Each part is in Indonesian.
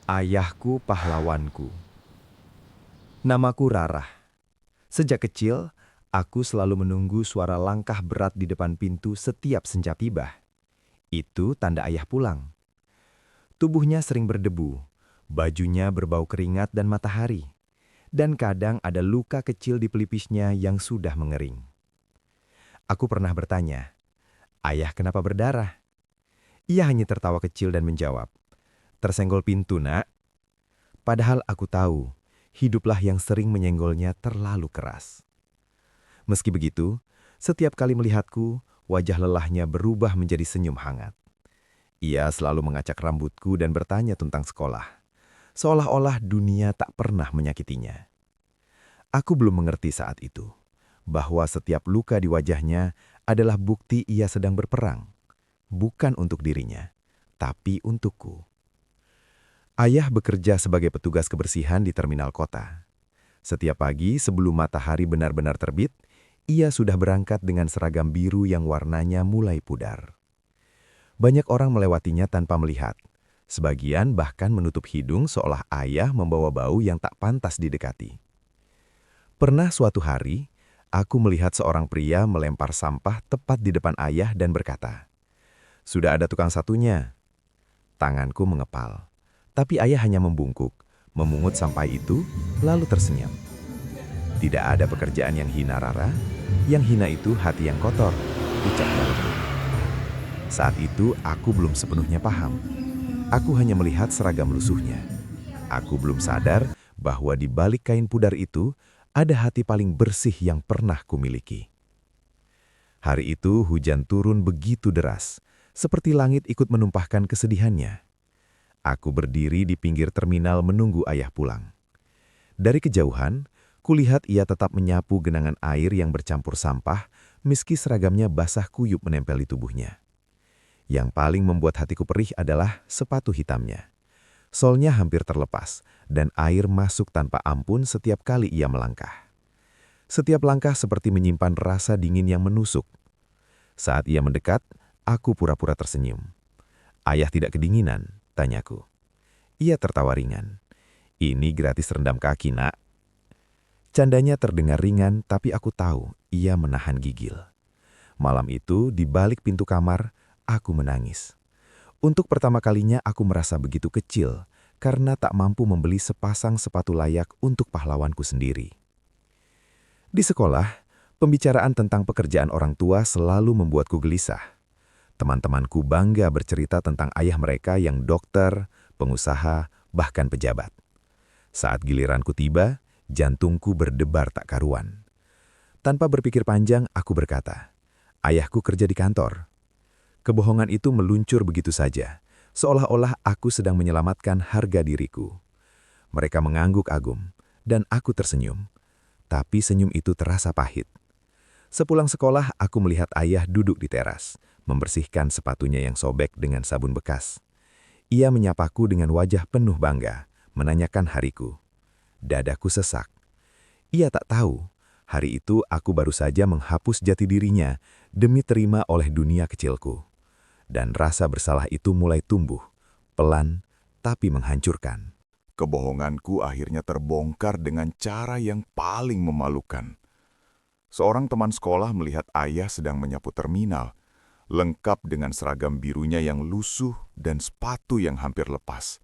Ayahku pahlawanku. Namaku Rarah. Sejak kecil, aku selalu menunggu suara langkah berat di depan pintu setiap senja tiba. Itu tanda ayah pulang. Tubuhnya sering berdebu, bajunya berbau keringat dan matahari, dan kadang ada luka kecil di pelipisnya yang sudah mengering. Aku pernah bertanya, "Ayah, kenapa berdarah?" Ia hanya tertawa kecil dan menjawab, "Tersenggol pintu, Nak." Padahal aku tahu, hiduplah yang sering menyenggolnya terlalu keras. Meski begitu, setiap kali melihatku, wajah lelahnya berubah menjadi senyum hangat. Ia selalu mengacak rambutku dan bertanya tentang sekolah, seolah-olah dunia tak pernah menyakitinya. Aku belum mengerti saat itu, bahwa setiap luka di wajahnya adalah bukti ia sedang berperang, bukan untuk dirinya, tapi untukku. Ayah bekerja sebagai petugas kebersihan di terminal kota. Setiap pagi sebelum matahari benar-benar terbit, ia sudah berangkat dengan seragam biru yang warnanya mulai pudar. Banyak orang melewatinya tanpa melihat. Sebagian bahkan menutup hidung seolah ayah membawa bau yang tak pantas didekati. Pernah suatu hari, aku melihat seorang pria melempar sampah tepat di depan ayah dan berkata, "Sudah ada tukang satunya." Tanganku mengepal. Tapi ayah hanya membungkuk, memungut sampah itu, lalu tersenyum. Tidak ada pekerjaan yang hina, Rara. Yang hina itu hati yang kotor, ucapnya lembut. Saat itu aku belum sepenuhnya paham. Aku hanya melihat seragam lusuhnya. Aku belum sadar bahwa di balik kain pudar itu ada hati paling bersih yang pernah kumiliki. Hari itu hujan turun begitu deras, seperti langit ikut menumpahkan kesedihannya. Aku berdiri di pinggir terminal menunggu ayah pulang. Dari kejauhan, kulihat ia tetap menyapu genangan air yang bercampur sampah, meski seragamnya basah kuyup menempel di tubuhnya. Yang paling membuat hatiku perih adalah sepatu hitamnya. Solnya hampir terlepas, dan air masuk tanpa ampun setiap kali ia melangkah. Setiap langkah seperti menyimpan rasa dingin yang menusuk. Saat ia mendekat, aku pura-pura tersenyum. "Ayah tidak kedinginan?" tanyaku. Ia tertawa ringan. "Ini gratis rendam kaki, Nak." Candanya terdengar ringan, tapi aku tahu ia menahan gigil. Malam itu, di balik pintu kamar, aku menangis. Untuk pertama kalinya aku merasa begitu kecil, karena tak mampu membeli sepasang sepatu layak untuk pahlawanku sendiri. Di sekolah, pembicaraan tentang pekerjaan orang tua selalu membuatku gelisah. Teman-temanku bangga bercerita tentang ayah mereka yang dokter, pengusaha, bahkan pejabat. Saat giliranku tiba, jantungku berdebar tak karuan. Tanpa berpikir panjang, aku berkata, "Ayahku kerja di kantor." Kebohongan itu meluncur begitu saja, seolah-olah aku sedang menyelamatkan harga diriku. Mereka mengangguk agum, dan aku tersenyum. Tapi senyum itu terasa pahit. Sepulang sekolah, aku melihat ayah duduk di teras, membersihkan sepatunya yang sobek dengan sabun bekas. Ia menyapaku dengan wajah penuh bangga, menanyakan hariku. Dadaku sesak. Ia tak tahu, hari itu aku baru saja menghapus jati dirinya demi terima oleh dunia kecilku. Dan rasa bersalah itu mulai tumbuh, pelan tapi menghancurkan. Kebohonganku akhirnya terbongkar dengan cara yang paling memalukan. Seorang teman sekolah melihat ayah sedang menyapu terminal, lengkap dengan seragam birunya yang lusuh dan sepatu yang hampir lepas.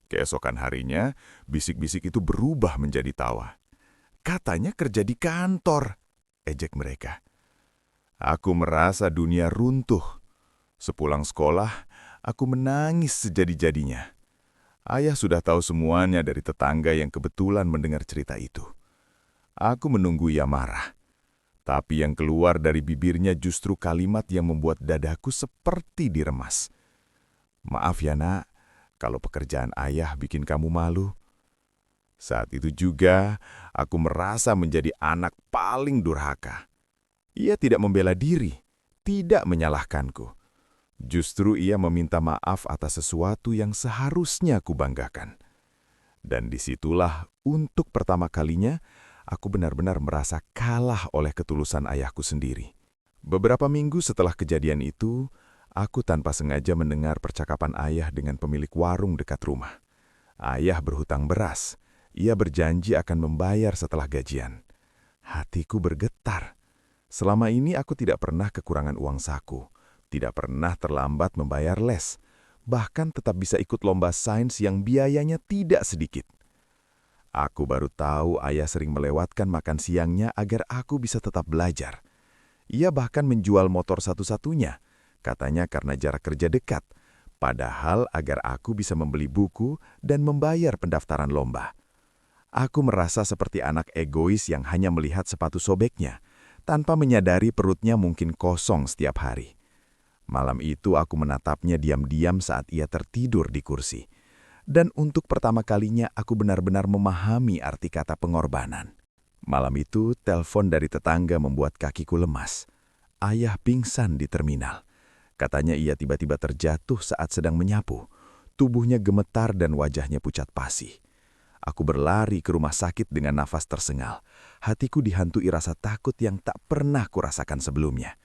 Keesokan harinya, bisik-bisik itu berubah menjadi tawa. "Katanya kerja di kantor," ejek mereka. Aku merasa dunia runtuh. Sepulang sekolah, aku menangis sejadi-jadinya. Ayah sudah tahu semuanya dari tetangga yang kebetulan mendengar cerita itu. Aku menunggu ia marah. Tapi yang keluar dari bibirnya justru kalimat yang membuat dadaku seperti diremas. "Maaf ya, Nak, kalau pekerjaan ayah bikin kamu malu." Saat itu juga, aku merasa menjadi anak paling durhaka. Ia tidak membela diri, tidak menyalahkanku. Justru ia meminta maaf atas sesuatu yang seharusnya kubanggakan. Dan disitulah untuk pertama kalinya, aku benar-benar merasa kalah oleh ketulusan ayahku sendiri. Beberapa minggu setelah kejadian itu, aku tanpa sengaja mendengar percakapan ayah dengan pemilik warung dekat rumah. Ayah berhutang beras. Ia berjanji akan membayar setelah gajian. Hatiku bergetar. Selama ini aku tidak pernah kekurangan uang saku, tidak pernah terlambat membayar les, bahkan tetap bisa ikut lomba sains yang biayanya tidak sedikit. Aku baru tahu ayah sering melewatkan makan siangnya agar aku bisa tetap belajar. Ia bahkan menjual motor satu-satunya, katanya karena jarak kerja dekat, padahal agar aku bisa membeli buku dan membayar pendaftaran lomba. Aku merasa seperti anak egois yang hanya melihat sepatu sobeknya, tanpa menyadari perutnya mungkin kosong setiap hari. Malam itu aku menatapnya diam-diam saat ia tertidur di kursi. Dan untuk pertama kalinya aku benar-benar memahami arti kata pengorbanan. Malam itu, telepon dari tetangga membuat kakiku lemas. Ayah pingsan di terminal. Katanya ia tiba-tiba terjatuh saat sedang menyapu. Tubuhnya gemetar dan wajahnya pucat pasi. Aku berlari ke rumah sakit dengan nafas tersengal. Hatiku dihantui rasa takut yang tak pernah kurasakan sebelumnya.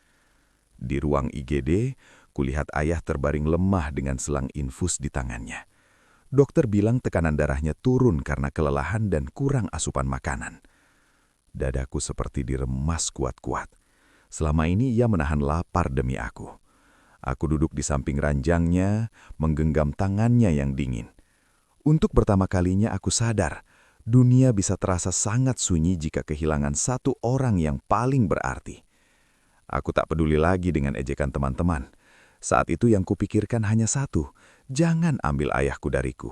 Di ruang IGD, kulihat ayah terbaring lemah dengan selang infus di tangannya. Dokter bilang tekanan darahnya turun karena kelelahan dan kurang asupan makanan. Dadaku seperti diremas kuat-kuat. Selama ini ia menahan lapar demi aku. Aku duduk di samping ranjangnya, menggenggam tangannya yang dingin. Untuk pertama kalinya aku sadar, dunia bisa terasa sangat sunyi jika kehilangan satu orang yang paling berarti. Aku tak peduli lagi dengan ejekan teman-teman. Saat itu yang kupikirkan hanya satu, jangan ambil ayahku dariku.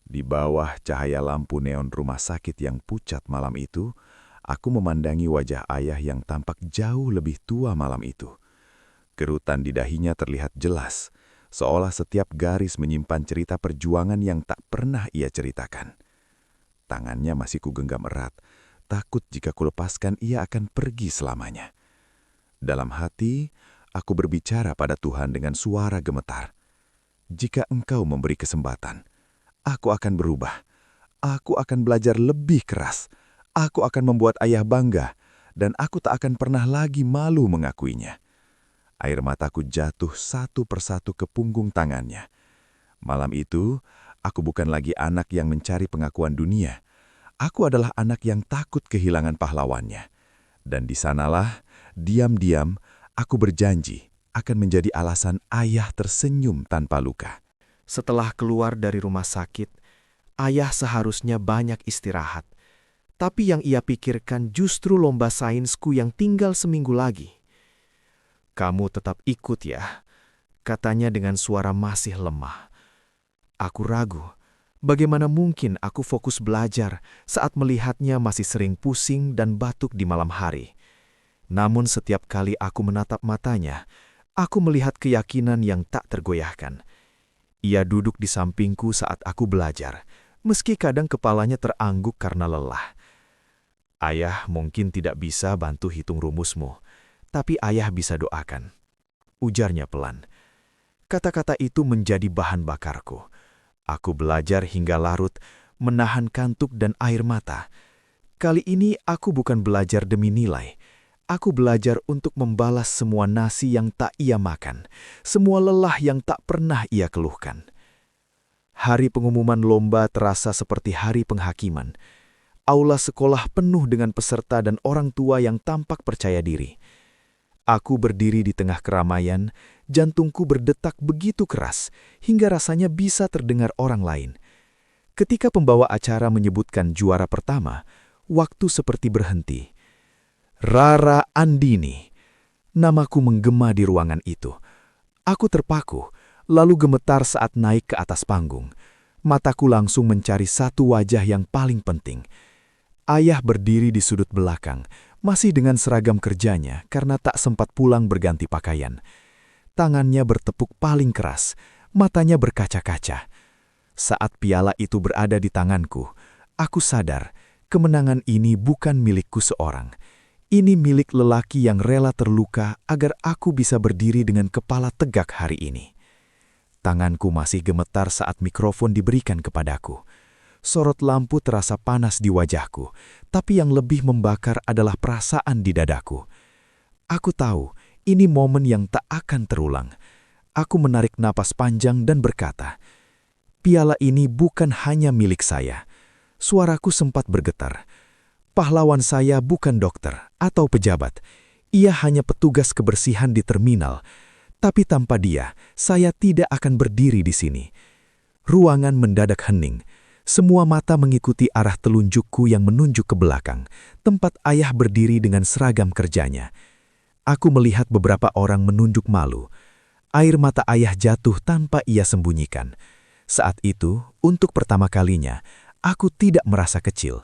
Di bawah cahaya lampu neon rumah sakit yang pucat malam itu, aku memandangi wajah ayah yang tampak jauh lebih tua malam itu. Kerutan di dahinya terlihat jelas, seolah setiap garis menyimpan cerita perjuangan yang tak pernah ia ceritakan. Tangannya masih kugenggam erat, takut jika kulepaskan ia akan pergi selamanya. Dalam hati, aku berbicara pada Tuhan dengan suara gemetar. Jika Engkau memberi kesempatan, aku akan berubah. Aku akan belajar lebih keras. Aku akan membuat ayah bangga, dan aku tak akan pernah lagi malu mengakuinya. Air mataku jatuh satu persatu ke punggung tangannya. Malam itu, aku bukan lagi anak yang mencari pengakuan dunia. Aku adalah anak yang takut kehilangan pahlawannya. Dan di sanalah, diam-diam, aku berjanji akan menjadi alasan ayah tersenyum tanpa luka. Setelah keluar dari rumah sakit, ayah seharusnya banyak istirahat. Tapi yang ia pikirkan justru lomba sainsku yang tinggal seminggu lagi. "Kamu tetap ikut ya," katanya dengan suara masih lemah. Aku ragu, bagaimana mungkin aku fokus belajar saat melihatnya masih sering pusing dan batuk di malam hari. Namun setiap kali aku menatap matanya, aku melihat keyakinan yang tak tergoyahkan. Ia duduk di sampingku saat aku belajar, meski kadang kepalanya terangguk karena lelah. "Ayah mungkin tidak bisa bantu hitung rumusmu, tapi ayah bisa doakan," ujarnya pelan. Kata-kata itu menjadi bahan bakarku. Aku belajar hingga larut, menahan kantuk dan air mata. Kali ini aku bukan belajar demi nilai. Aku belajar untuk membalas semua nasi yang tak ia makan, semua lelah yang tak pernah ia keluhkan. Hari pengumuman lomba terasa seperti hari penghakiman. Aula sekolah penuh dengan peserta dan orang tua yang tampak percaya diri. Aku berdiri di tengah keramaian, jantungku berdetak begitu keras, hingga rasanya bisa terdengar orang lain. Ketika pembawa acara menyebutkan juara pertama, waktu seperti berhenti. Rara Andini. Namaku menggema di ruangan itu. Aku terpaku, lalu gemetar saat naik ke atas panggung. Mataku langsung mencari satu wajah yang paling penting. Ayah berdiri di sudut belakang, masih dengan seragam kerjanya karena tak sempat pulang berganti pakaian. Tangannya bertepuk paling keras, matanya berkaca-kaca. Saat piala itu berada di tanganku, aku sadar kemenangan ini bukan milikku seorang. Ini milik lelaki yang rela terluka agar aku bisa berdiri dengan kepala tegak hari ini. Tanganku masih gemetar saat mikrofon diberikan kepadaku. Sorot lampu terasa panas di wajahku, tapi yang lebih membakar adalah perasaan di dadaku. Aku tahu, ini momen yang tak akan terulang. Aku menarik napas panjang dan berkata, piala ini bukan hanya milik saya. Suaraku sempat bergetar. Pahlawan saya bukan dokter atau pejabat. Ia hanya petugas kebersihan di terminal. Tapi tanpa dia, saya tidak akan berdiri di sini. Ruangan mendadak hening. Semua mata mengikuti arah telunjukku yang menunjuk ke belakang, tempat ayah berdiri dengan seragam kerjanya. Aku melihat beberapa orang menunduk malu. Air mata ayah jatuh tanpa ia sembunyikan. Saat itu, untuk pertama kalinya, aku tidak merasa kecil.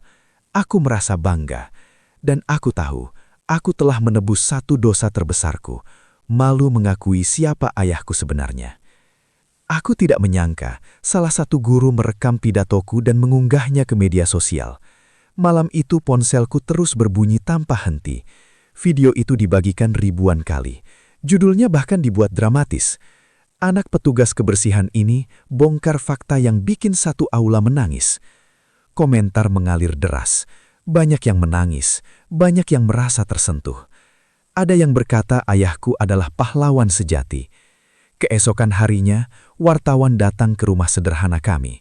Aku merasa bangga. Dan aku tahu, aku telah menebus satu dosa terbesarku, malu mengakui siapa ayahku sebenarnya. Aku tidak menyangka salah satu guru merekam pidatoku dan mengunggahnya ke media sosial. Malam itu ponselku terus berbunyi tanpa henti. Video itu dibagikan ribuan kali. Judulnya bahkan dibuat dramatis. Anak petugas kebersihan ini bongkar fakta yang bikin satu aula menangis. Komentar mengalir deras. Banyak yang menangis, banyak yang merasa tersentuh. Ada yang berkata ayahku adalah pahlawan sejati. Keesokan harinya, wartawan datang ke rumah sederhana kami.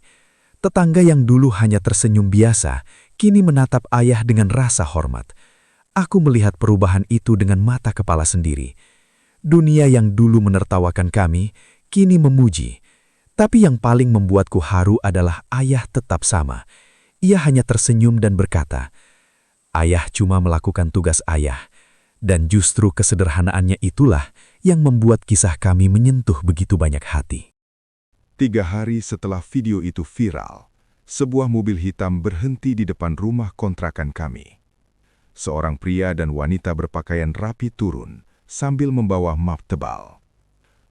Tetangga yang dulu hanya tersenyum biasa, kini menatap ayah dengan rasa hormat. Aku melihat perubahan itu dengan mata kepala sendiri. Dunia yang dulu menertawakan kami, kini memuji. Tapi yang paling membuatku haru adalah ayah tetap sama. Ia hanya tersenyum dan berkata, "Ayah cuma melakukan tugas ayah." Dan justru kesederhanaannya itulah yang membuat kisah kami menyentuh begitu banyak hati. 3 hari setelah video itu viral, sebuah mobil hitam berhenti di depan rumah kontrakan kami. Seorang pria dan wanita berpakaian rapi turun sambil membawa map tebal.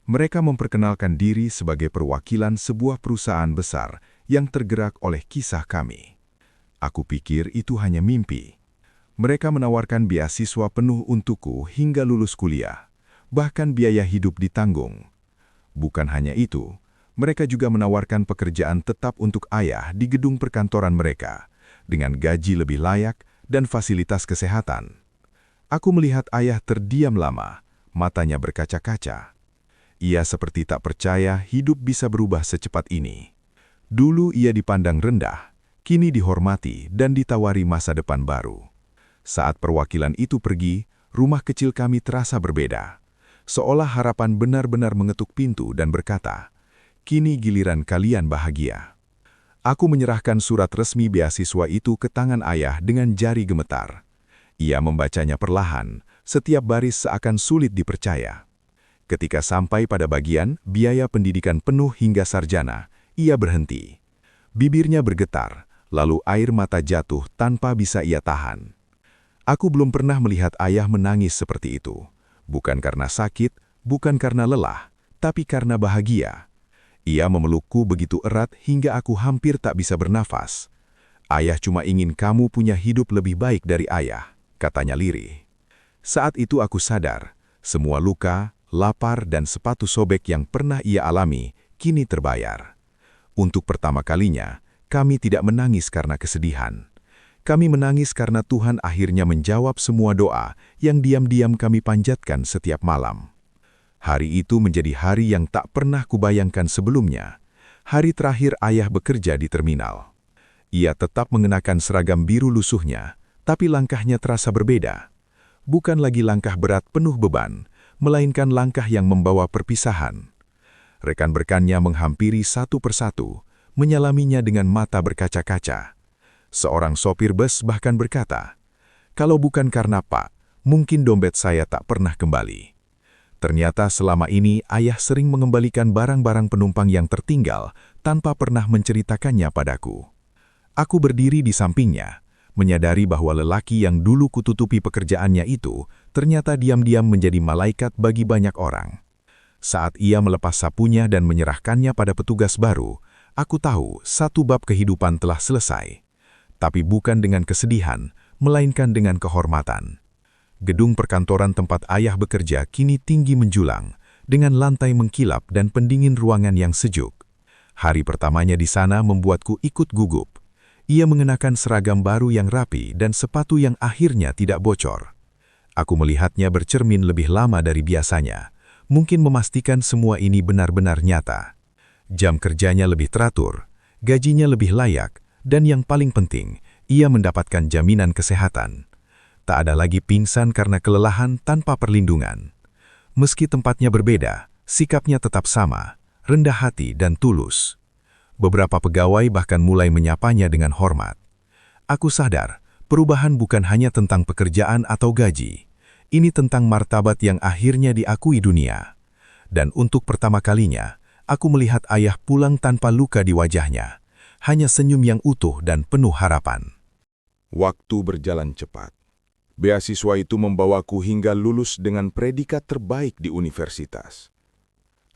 Mereka memperkenalkan diri sebagai perwakilan sebuah perusahaan besar yang tergerak oleh kisah kami. Aku pikir itu hanya mimpi. Mereka menawarkan beasiswa penuh untukku hingga lulus kuliah, bahkan biaya hidup ditanggung. Bukan hanya itu, mereka juga menawarkan pekerjaan tetap untuk ayah di gedung perkantoran mereka, dengan gaji lebih layak dan fasilitas kesehatan. Aku melihat ayah terdiam lama, matanya berkaca-kaca. Ia seperti tak percaya hidup bisa berubah secepat ini. Dulu ia dipandang rendah, kini dihormati dan ditawari masa depan baru. Saat perwakilan itu pergi, rumah kecil kami terasa berbeda. Seolah harapan benar-benar mengetuk pintu dan berkata, "Kini giliran kalian bahagia." Aku menyerahkan surat resmi beasiswa itu ke tangan ayah dengan jari gemetar. Ia membacanya perlahan, setiap baris seakan sulit dipercaya. Ketika sampai pada bagian biaya pendidikan penuh hingga sarjana, ia berhenti. Bibirnya bergetar, lalu air mata jatuh tanpa bisa ia tahan. Aku belum pernah melihat ayah menangis seperti itu. Bukan karena sakit, bukan karena lelah, tapi karena bahagia. Ia memelukku begitu erat hingga aku hampir tak bisa bernafas. "Ayah cuma ingin kamu punya hidup lebih baik dari ayah," katanya lirih. Saat itu aku sadar, semua luka, lapar dan sepatu sobek yang pernah ia alami, kini terbayar. Untuk pertama kalinya, kami tidak menangis karena kesedihan. Kami menangis karena Tuhan akhirnya menjawab semua doa yang diam-diam kami panjatkan setiap malam. Hari itu menjadi hari yang tak pernah kubayangkan sebelumnya. Hari terakhir ayah bekerja di terminal. Ia tetap mengenakan seragam biru lusuhnya, tapi langkahnya terasa berbeda. Bukan lagi langkah berat penuh beban, melainkan langkah yang membawa perpisahan. Rekan-rekannya menghampiri satu persatu, menyalaminya dengan mata berkaca-kaca. Seorang sopir bus bahkan berkata, "Kalau bukan karena Pak, mungkin dompet saya tak pernah kembali." Ternyata selama ini ayah sering mengembalikan barang-barang penumpang yang tertinggal tanpa pernah menceritakannya padaku. Aku berdiri di sampingnya, menyadari bahwa lelaki yang dulu kututupi pekerjaannya itu ternyata diam-diam menjadi malaikat bagi banyak orang. Saat ia melepas sapunya dan menyerahkannya pada petugas baru, aku tahu satu bab kehidupan telah selesai. Tapi bukan dengan kesedihan, melainkan dengan kehormatan. Gedung perkantoran tempat ayah bekerja kini tinggi menjulang, dengan lantai mengkilap dan pendingin ruangan yang sejuk. Hari pertamanya di sana membuatku ikut gugup. Ia mengenakan seragam baru yang rapi dan sepatu yang akhirnya tidak bocor. Aku melihatnya bercermin lebih lama dari biasanya, mungkin memastikan semua ini benar-benar nyata. Jam kerjanya lebih teratur, gajinya lebih layak, dan yang paling penting, ia mendapatkan jaminan kesehatan. Tak ada lagi pingsan karena kelelahan tanpa perlindungan. Meski tempatnya berbeda, sikapnya tetap sama, rendah hati dan tulus. Beberapa pegawai bahkan mulai menyapanya dengan hormat. Aku sadar, perubahan bukan hanya tentang pekerjaan atau gaji. Ini tentang martabat yang akhirnya diakui dunia. Dan untuk pertama kalinya, aku melihat ayah pulang tanpa luka di wajahnya. Hanya senyum yang utuh dan penuh harapan. Waktu berjalan cepat. Beasiswa itu membawaku hingga lulus dengan predikat terbaik di universitas.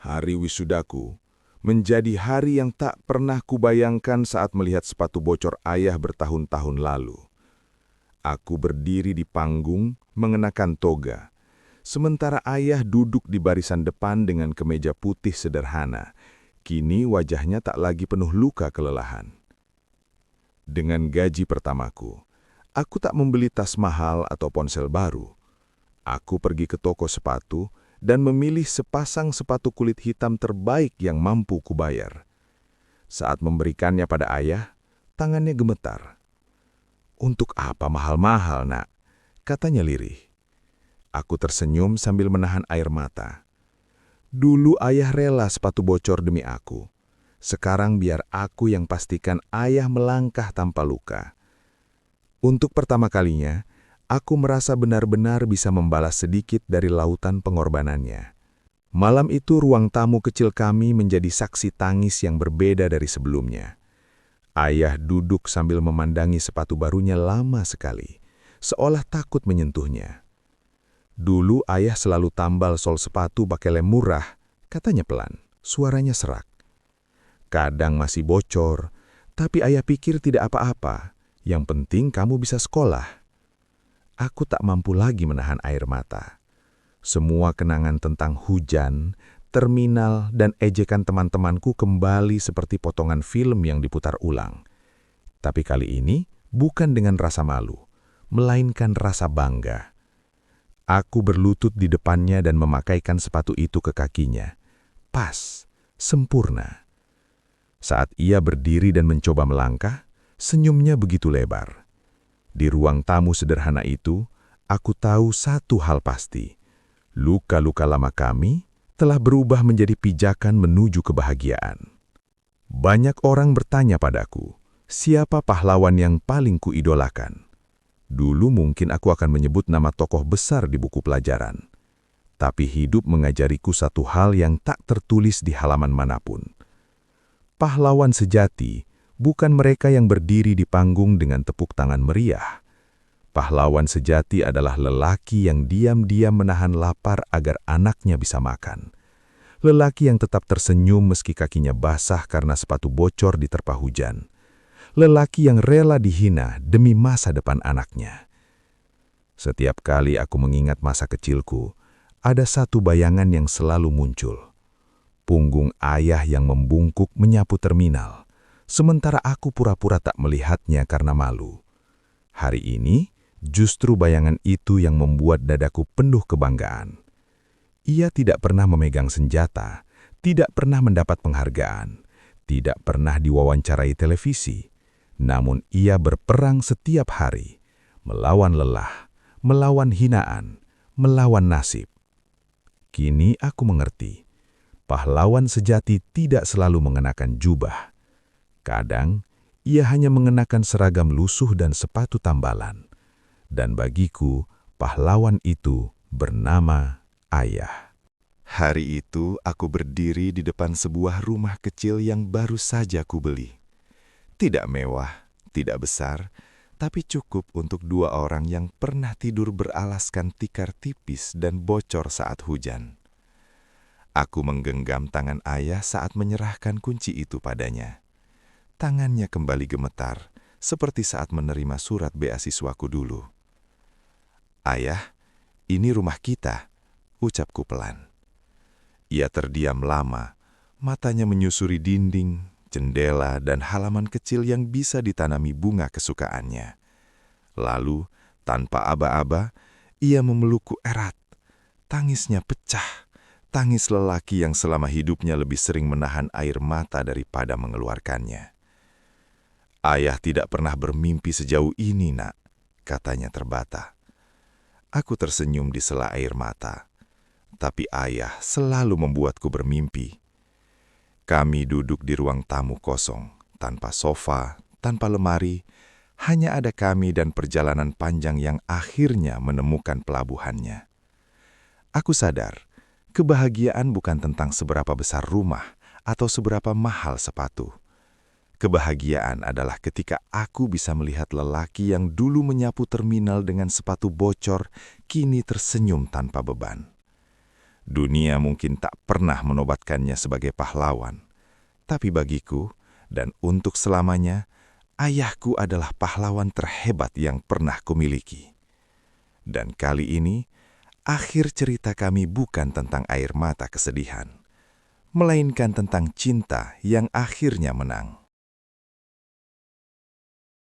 Hari wisudaku menjadi hari yang tak pernah kubayangkan saat melihat sepatu bocor ayah bertahun-tahun lalu. Aku berdiri di panggung mengenakan toga, sementara ayah duduk di barisan depan dengan kemeja putih sederhana. Kini wajahnya tak lagi penuh luka kelelahan. Dengan gaji pertamaku, aku tak membeli tas mahal atau ponsel baru. Aku pergi ke toko sepatu dan memilih sepasang sepatu kulit hitam terbaik yang mampu kubayar. Saat memberikannya pada ayah, tangannya gemetar. "Untuk apa mahal-mahal, nak?" katanya lirih. Aku tersenyum sambil menahan air mata. Dulu ayah rela sepatu bocor demi aku. Sekarang biar aku yang pastikan ayah melangkah tanpa luka. Untuk pertama kalinya, aku merasa benar-benar bisa membalas sedikit dari lautan pengorbanannya. Malam itu ruang tamu kecil kami menjadi saksi tangis yang berbeda dari sebelumnya. Ayah duduk sambil memandangi sepatu barunya lama sekali, seolah takut menyentuhnya. Dulu ayah selalu tambal sol sepatu pakai lem murah, katanya pelan, suaranya serak. Kadang masih bocor, tapi ayah pikir tidak apa-apa, yang penting kamu bisa sekolah. Aku tak mampu lagi menahan air mata. Semua kenangan tentang hujan, terminal, dan ejekan teman-temanku kembali seperti potongan film yang diputar ulang. Tapi kali ini bukan dengan rasa malu, melainkan rasa bangga. Aku berlutut di depannya dan memakaikan sepatu itu ke kakinya. Pas, sempurna. Saat ia berdiri dan mencoba melangkah, senyumnya begitu lebar. Di ruang tamu sederhana itu, aku tahu satu hal pasti. Luka-luka lama kami telah berubah menjadi pijakan menuju kebahagiaan. Banyak orang bertanya padaku, siapa pahlawan yang paling kuidolakan? Dulu mungkin aku akan menyebut nama tokoh besar di buku pelajaran. Tapi hidup mengajariku satu hal yang tak tertulis di halaman manapun. Pahlawan sejati bukan mereka yang berdiri di panggung dengan tepuk tangan meriah. Pahlawan sejati adalah lelaki yang diam-diam menahan lapar agar anaknya bisa makan. Lelaki yang tetap tersenyum meski kakinya basah karena sepatu bocor diterpa hujan. Lelaki yang rela dihina demi masa depan anaknya. Setiap kali aku mengingat masa kecilku, ada satu bayangan yang selalu muncul. Punggung ayah yang membungkuk menyapu terminal, sementara aku pura-pura tak melihatnya karena malu. Hari ini, justru bayangan itu yang membuat dadaku penuh kebanggaan. Ia tidak pernah memegang senjata, tidak pernah mendapat penghargaan, tidak pernah diwawancarai televisi. Namun ia berperang setiap hari, melawan lelah, melawan hinaan, melawan nasib. Kini aku mengerti, pahlawan sejati tidak selalu mengenakan jubah. Kadang, ia hanya mengenakan seragam lusuh dan sepatu tambalan. Dan bagiku, pahlawan itu bernama ayah. Hari itu aku berdiri di depan sebuah rumah kecil yang baru saja kubeli. Tidak mewah, tidak besar, tapi cukup untuk dua orang yang pernah tidur beralaskan tikar tipis dan bocor saat hujan. Aku menggenggam tangan ayah saat menyerahkan kunci itu padanya. Tangannya kembali gemetar, seperti saat menerima surat beasiswaku dulu. "Ayah, ini rumah kita," ucapku pelan. Ia terdiam lama, matanya menyusuri dinding, jendela, dan halaman kecil yang bisa ditanami bunga kesukaannya. Lalu, tanpa aba-aba, ia memelukku erat. Tangisnya pecah, tangis lelaki yang selama hidupnya lebih sering menahan air mata daripada mengeluarkannya. "Ayah tidak pernah bermimpi sejauh ini, Nak," katanya terbata. Aku tersenyum di sela air mata, tapi ayah selalu membuatku bermimpi. Kami duduk di ruang tamu kosong, tanpa sofa, tanpa lemari, hanya ada kami dan perjalanan panjang yang akhirnya menemukan pelabuhannya. Aku sadar, kebahagiaan bukan tentang seberapa besar rumah atau seberapa mahal sepatu. Kebahagiaan adalah ketika aku bisa melihat lelaki yang dulu menyapu terminal dengan sepatu bocor, kini tersenyum tanpa beban. Dunia mungkin tak pernah menobatkannya sebagai pahlawan, tapi bagiku dan untuk selamanya, ayahku adalah pahlawan terhebat yang pernah kumiliki. Dan kali ini, akhir cerita kami bukan tentang air mata kesedihan, melainkan tentang cinta yang akhirnya menang.